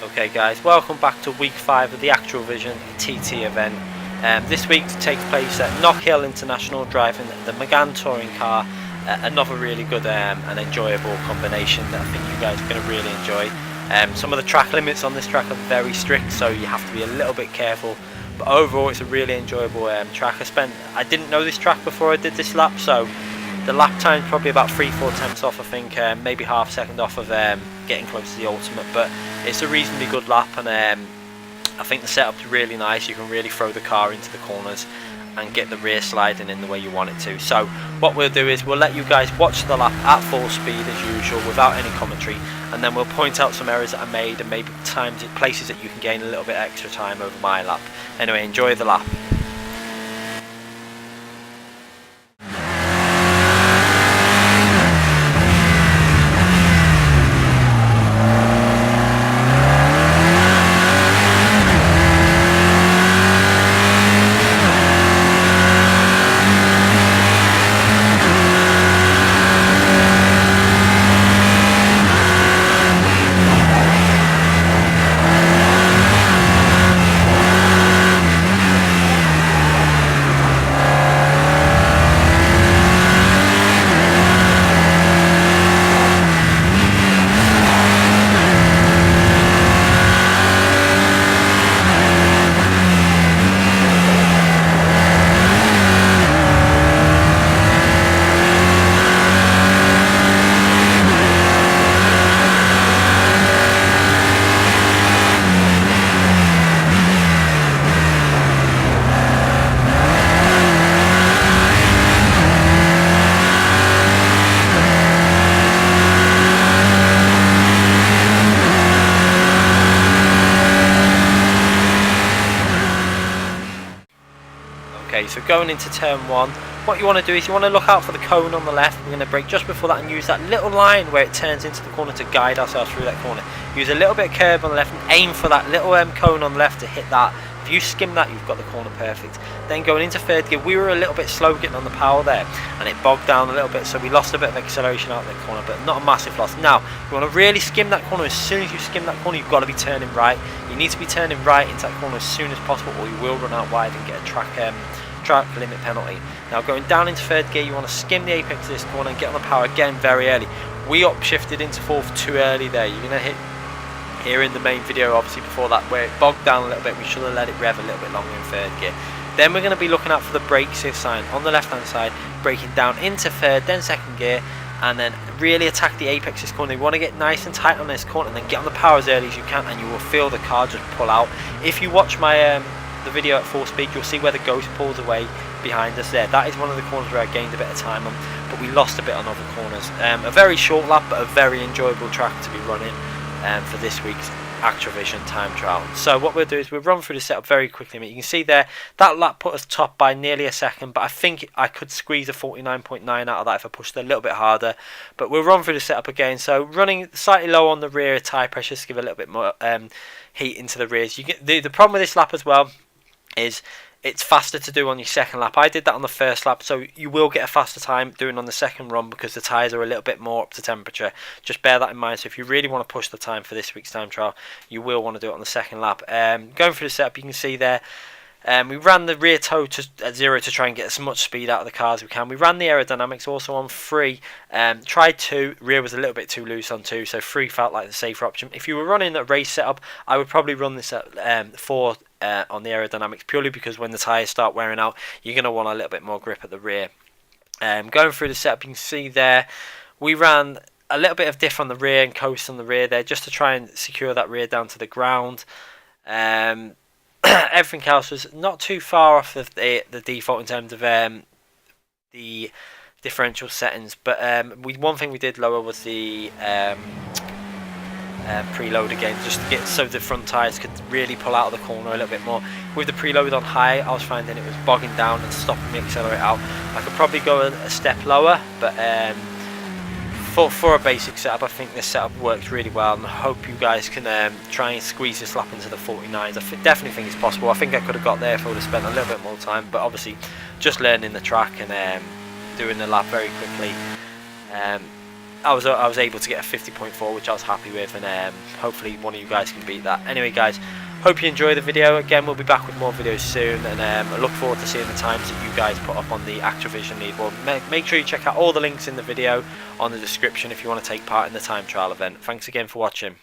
Okay guys, welcome back to week 5 of the ACTROLLVISION TT event. This week takes place at Knockhill International, driving the Megane touring car. Another really good and enjoyable combination that I think you guys are going to really enjoy. Some of the track limits on this track are very strict, so you have to be a little bit careful. But overall it's a really enjoyable track. I didn't know this track before I did this lap, so the lap time is probably about 3-4 tenths off, I think, maybe half a second off of getting close to the ultimate, but it's a reasonably good lap, and I think the setup's really nice. You can really throw the car into the corners and get the rear sliding in the way you want it to. So what we'll do is we'll let you guys watch the lap at full speed as usual without any commentary, and then we'll point out some errors that are made and maybe places that you can gain a little bit extra time over my lap. Anyway, enjoy the lap. Okay, so going into turn 1, what you want to do is you want to look out for the cone on the left. We're going to brake just before that and use that little line where it turns into the corner to guide ourselves through that corner. Use a little bit of curb on the left and aim for that little cone on the left to hit that. If you skim that, you've got the corner perfect. Then going into third gear, we were a little bit slow getting on the power there, and it bogged down a little bit, so we lost a bit of acceleration out of that corner, but not a massive loss. Now, you want to really skim that corner. As soon as you skim that corner, you've got to be turning right. You need to be turning right into that corner as soon as possible, or you will run out wide and get a track limit penalty. Now going down into third gear, you want to skim the apex of this corner and get on the power again very early. We upshifted into fourth too early there. You're going to hit here in the main video, obviously before that, where it bogged down a little bit. We should have let it rev a little bit longer in third gear. Then we're going to be looking out for the brake sign on the left hand side, braking down into third, then second gear, and then really attack the apex of this corner. You want to get nice and tight on this corner and then get on the power as early as you can, and you will feel the car just pull out. If you watch my the video at full speed, you'll see where the ghost pulls away behind us there. That is one of the corners where I gained a bit of time on, but we lost a bit on other corners. A very short lap, but a very enjoyable track to be running for this week's ACTROLLVISION time trial. So what we'll do is we'll run through the setup very quickly. You can see there that lap put us top by nearly a second, but I think I could squeeze a 49.9 out of that if I pushed a little bit harder. But we'll run through the setup again. So running slightly low on the rear tyre pressures to give a little bit more heat into the rears. You get the problem with this lap as well is it's faster to do on your second lap. I did that on the first lap, so you will get a faster time doing on the second run because the tyres are a little bit more up to temperature. Just bear that in mind. So if you really want to push the time for this week's time trial, you will want to do it on the second lap. Going through the setup, you can see there we ran the rear toe at 0 to try and get as much speed out of the car as we can. We ran the aerodynamics also on 3. Tried 2, rear was a little bit too loose on 2, so 3 felt like the safer option. If you were running a race setup, I would probably run this at 4 on the aerodynamics, purely because when the tyres start wearing out, you're going to want a little bit more grip at the rear. Going through the setup, you can see there we ran a little bit of diff on the rear and coast on the rear there just to try and secure that rear down to the ground. Everything else was not too far off of the default in terms of the differential settings, but one thing we did lower was the preload again, just to get so the front tyres could really pull out of the corner a little bit more. With the preload on high, I was finding it was bogging down and stopping me accelerate out. I could probably go a step lower, but for a basic setup, I think this setup works really well, and I hope you guys can try and squeeze this lap into the 49s. I definitely think it's possible. I think I could have got there if I would have spent a little bit more time, but obviously just learning the track and doing the lap very quickly. I was able to get a 50.4, which I was happy with, and hopefully one of you guys can beat that. Anyway guys, hope you enjoy the video. Again, we'll be back with more videos soon, and I look forward to seeing the times that you guys put up on the ACTROLLVISION leaderboard. Make sure you check out all the links in the video on the description if you want to take part in the time trial event. Thanks again for watching.